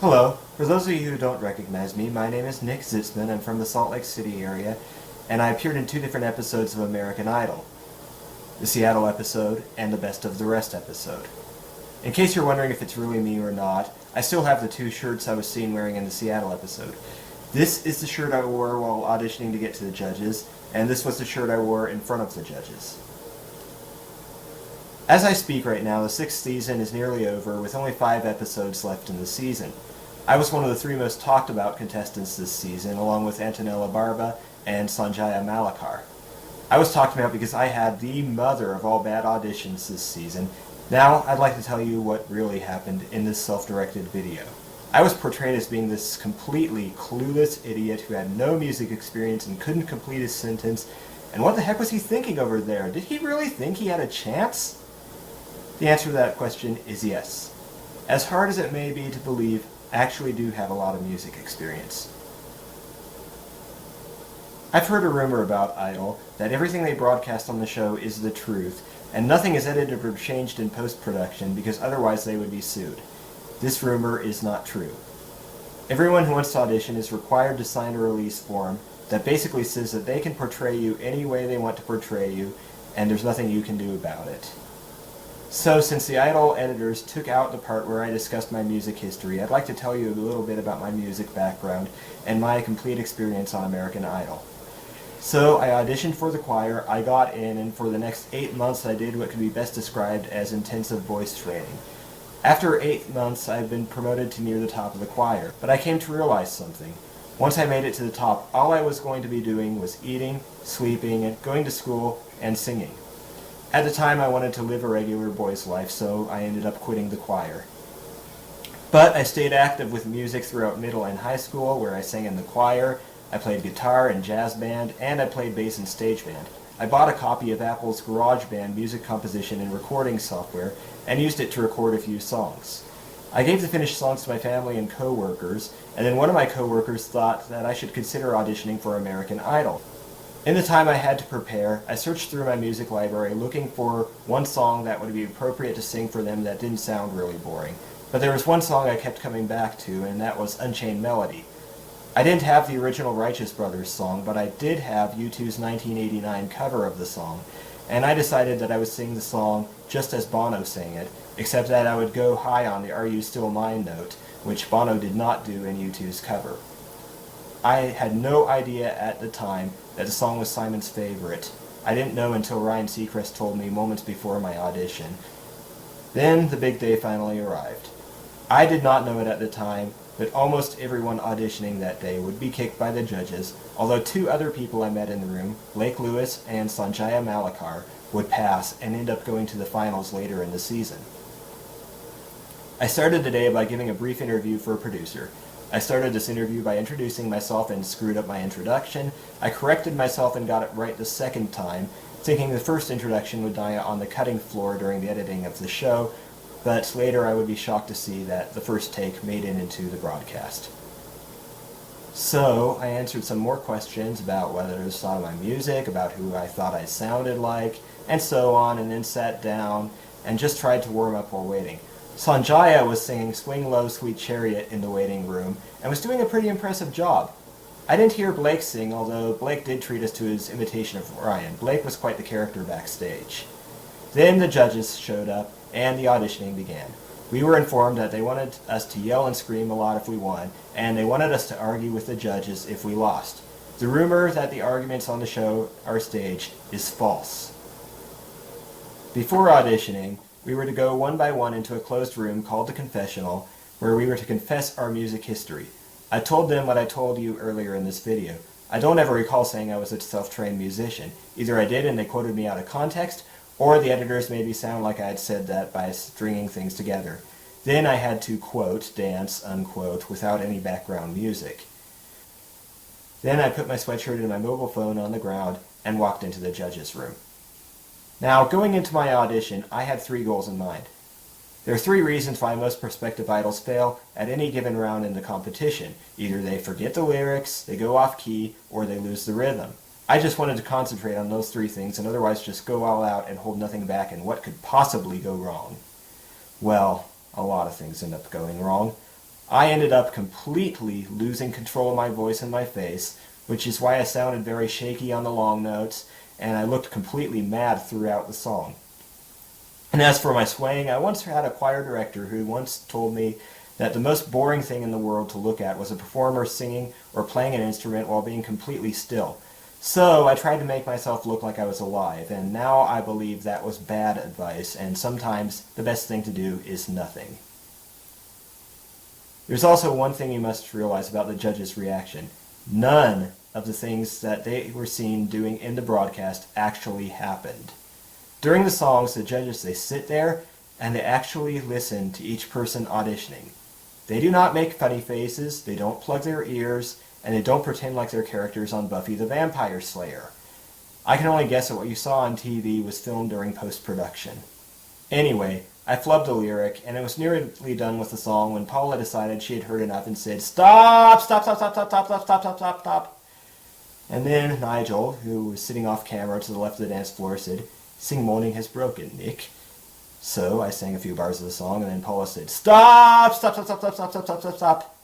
Hello. For those of you who don't recognize me, my name is Nick Zitzmann. I'm from the Salt Lake City area, and I appeared in two different episodes of American Idol, the Seattle episode and the Best of the Rest episode. In case you're wondering if it's really me or not, I still have the two shirts I was seen wearing in the Seattle episode. This is the shirt I wore while auditioning to get to the judges, and this was the shirt I wore in front of the judges. As I speak right now, the sixth season is nearly over, with only 5 episodes left in the season. I was one of the 3 most talked about contestants this season, along with Antonella Barba and Sanjaya Malakar. I was talked about because I had the mother of all bad auditions this season. Now, I'd like to tell you what really happened in this self-directed video. I was portrayed as being this completely clueless idiot who had no music experience and couldn't complete his sentence. And what the heck was he thinking over there? Did he really think he had a chance? The answer to that question is yes. As hard as it may be to believe, I actually do have a lot of music experience. I've heard a rumor about Idol that everything they broadcast on the show is the truth, and nothing is edited or changed in post-production because otherwise they would be sued. This rumor is not true. Everyone who wants to audition is required to sign a release form that basically says that they can portray you any way they want to portray you, and there's nothing you can do about it. So, since the Idol editors took out the part where I discussed my music history, I'd like to tell you a little bit about my music background and my complete experience on American Idol. So, I auditioned for the choir, I got in, and for the next 8 months I did what could be best described as intensive voice training. After 8 months, I've been promoted to near the top of the choir, but I came to realize something. Once I made it to the top, all I was going to be doing was eating, sleeping, going to school, and singing. At the time, I wanted to live a regular boy's life, so I ended up quitting the choir. But I stayed active with music throughout middle and high school, where I sang in the choir, I played guitar and jazz band, and I played bass and stage band. I bought a copy of Apple's GarageBand music composition and recording software, and used it to record a few songs. I gave the finished songs to my family and co-workers, and then one of my co-workers thought that I should consider auditioning for American Idol. In the time I had to prepare, I searched through my music library looking for one song that would be appropriate to sing for them that didn't sound really boring. But there was one song I kept coming back to, and that was Unchained Melody. I didn't have the original Righteous Brothers song, but I did have U2's 1989 cover of the song, and I decided that I would sing the song just as Bono sang it, except that I would go high on the Are You Still Mine note, which Bono did not do in U2's cover. I had no idea at the time that the song was Simon's favorite. I didn't know until Ryan Seacrest told me moments before my audition. Then the big day finally arrived. I did not know it at the time, but almost everyone auditioning that day would be kicked by the judges, although 2 other people I met in the room, Blake Lewis and Sanjaya Malakar, would pass and end up going to the finals later in the season. I started the day by giving a brief interview for a producer. I started this interview by introducing myself and screwed up my introduction. I corrected myself and got it right the second time, thinking the first introduction would die on the cutting floor during the editing of the show, but later I would be shocked to see that the first take made it into the broadcast. So, I answered some more questions about whether I saw my music, about who I thought I sounded like, and so on, and then sat down and just tried to warm up while waiting. Sanjaya was singing Swing Low, Sweet Chariot in the waiting room, and was doing a pretty impressive job. I didn't hear Blake sing, although Blake did treat us to his imitation of Ryan. Blake was quite the character backstage. Then the judges showed up, and the auditioning began. We were informed that they wanted us to yell and scream a lot if we won, and they wanted us to argue with the judges if we lost. The rumor that the arguments on the show are staged is false. Before auditioning, we were to go one by one into a closed room called the confessional, where we were to confess our music history. I told them what I told you earlier in this video. I don't ever recall saying I was a self-trained musician. Either I did and they quoted me out of context, or the editors made me sound like I had said that by stringing things together. Then I had to quote, dance, unquote, without any background music. Then I put my sweatshirt and my mobile phone on the ground and walked into the judges' room. Now, going into my audition, I had 3 goals in mind. There are 3 reasons why most prospective idols fail at any given round in the competition. Either they forget the lyrics, they go off key, or they lose the rhythm. I just wanted to concentrate on those 3 things and otherwise just go all out and hold nothing back in what could possibly go wrong. Well, a lot of things end up going wrong. I ended up completely losing control of my voice and my face, which is why I sounded very shaky on the long notes, and I looked completely mad throughout the song. And as for my swaying, I once had a choir director who once told me that the most boring thing in the world to look at was a performer singing or playing an instrument while being completely still. So I tried to make myself look like I was alive, and now I believe that was bad advice, and sometimes the best thing to do is nothing. There's also one thing you must realize about the judges' reaction. None of the things that they were seen doing in the broadcast actually happened. During the songs, the judges, they sit there and they actually listen to each person auditioning. They do not make funny faces, they don't plug their ears, and they don't pretend like they're characters on Buffy the Vampire Slayer. I can only guess that what you saw on TV was filmed during post-production. Anyway, I flubbed a lyric, and it was nearly done with the song when Paula decided she had heard enough and said, "Stop! Stop, stop, stop, stop, stop, stop, stop, stop, stop, stop." And then Nigel, who was sitting off camera to the left of the dance floor, said, "Sing Morning Has Broken, Nick." So I sang a few bars of the song, and then Paula said, "Stop! Stop, stop, stop, stop, stop, stop, stop, stop, stop."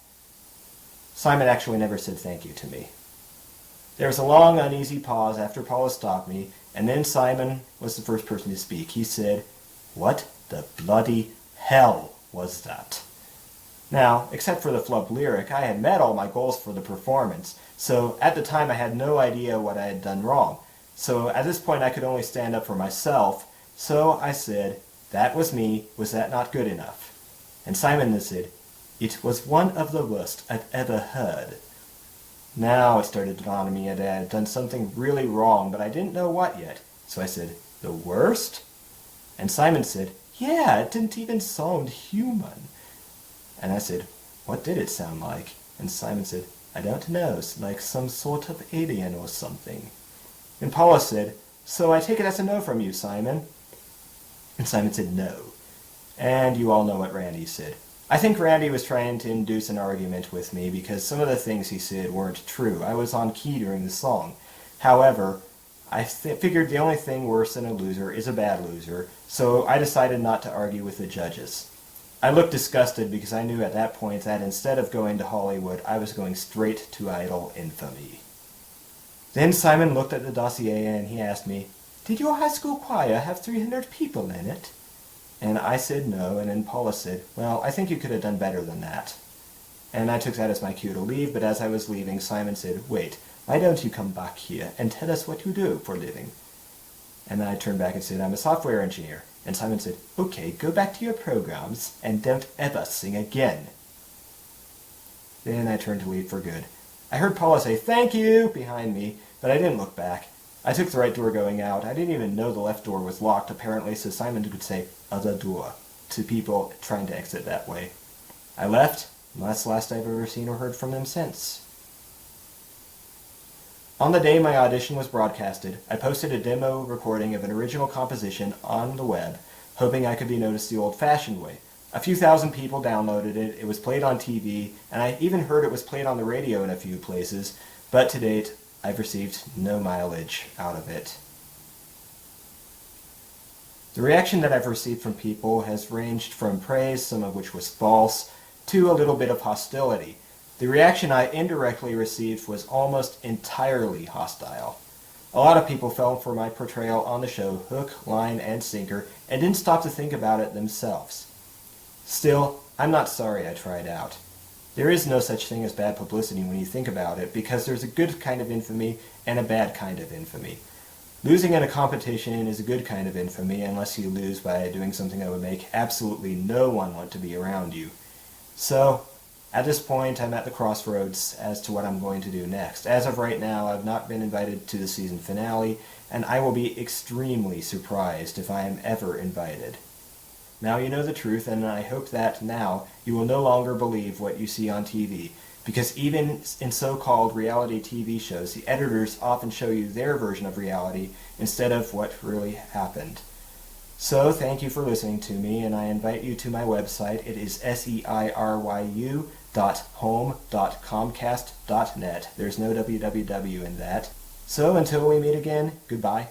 Simon actually never said thank you to me. There was a long, uneasy pause after Paula stopped me, and then Simon was the first person to speak. He said, "What the bloody hell was that?" Now, except for the flubbed lyric, I had met all my goals for the performance, so at the time I had no idea what I had done wrong. So at this point I could only stand up for myself, so I said, "That was me, was that not good enough?" And Simon then said, "It was one of the worst I've ever heard." Now it started to dawn on me that I had done something really wrong, but I didn't know what yet. So I said, "The worst?" And Simon said, "Yeah, it didn't even sound human." And I said, "What did it sound like?" And Simon said, "I don't know, it's like some sort of alien or something." And Paula said, "So I take it as a no from you, Simon?" And Simon said, "No." And you all know what Randy said. I think Randy was trying to induce an argument with me because some of the things he said weren't true. I was on key during the song. However, I figured the only thing worse than a loser is a bad loser, so I decided not to argue with the judges. I looked disgusted because I knew at that point that instead of going to Hollywood, I was going straight to idol infamy. Then Simon looked at the dossier and he asked me, "Did your high school choir have 300 people in it?" And I said no, and then Paula said, "Well, I think you could have done better than that." And I took that as my cue to leave, but as I was leaving, Simon said, "Wait, why don't you come back here and tell us what you do for a living?" And then I turned back and said, "I'm a software engineer." And Simon said, "Okay, go back to your programs and don't ever sing again." Then I turned to leave for good. I heard Paula say, "Thank you," behind me, but I didn't look back. I took the right door going out. I didn't even know the left door was locked, apparently, so Simon could say, "Other door," to people trying to exit that way. I left, and that's the last I've ever seen or heard from them since. On the day my audition was broadcasted, I posted a demo recording of an original composition on the web, hoping I could be noticed the old-fashioned way. A few thousand people downloaded it, it was played on TV, and I even heard it was played on the radio in a few places, but to date, I've received no mileage out of it. The reaction that I've received from people has ranged from praise, some of which was false, to a little bit of hostility. The reaction I indirectly received was almost entirely hostile. A lot of people fell for my portrayal on the show hook, line, and sinker, and didn't stop to think about it themselves. Still, I'm not sorry I tried out. There is no such thing as bad publicity when you think about it, because there's a good kind of infamy and a bad kind of infamy. Losing in a competition is a good kind of infamy unless you lose by doing something that would make absolutely no one want to be around you. So, at this point, I'm at the crossroads as to what I'm going to do next. As of right now, I've not been invited to the season finale, and I will be extremely surprised if I am ever invited. Now you know the truth, and I hope that now you will no longer believe what you see on TV, because even in so-called reality TV shows, the editors often show you their version of reality instead of what really happened. So thank you for listening to me, and I invite you to my website. It is seiryu.home.comcast.net. There's no www in that. So until we meet again, goodbye.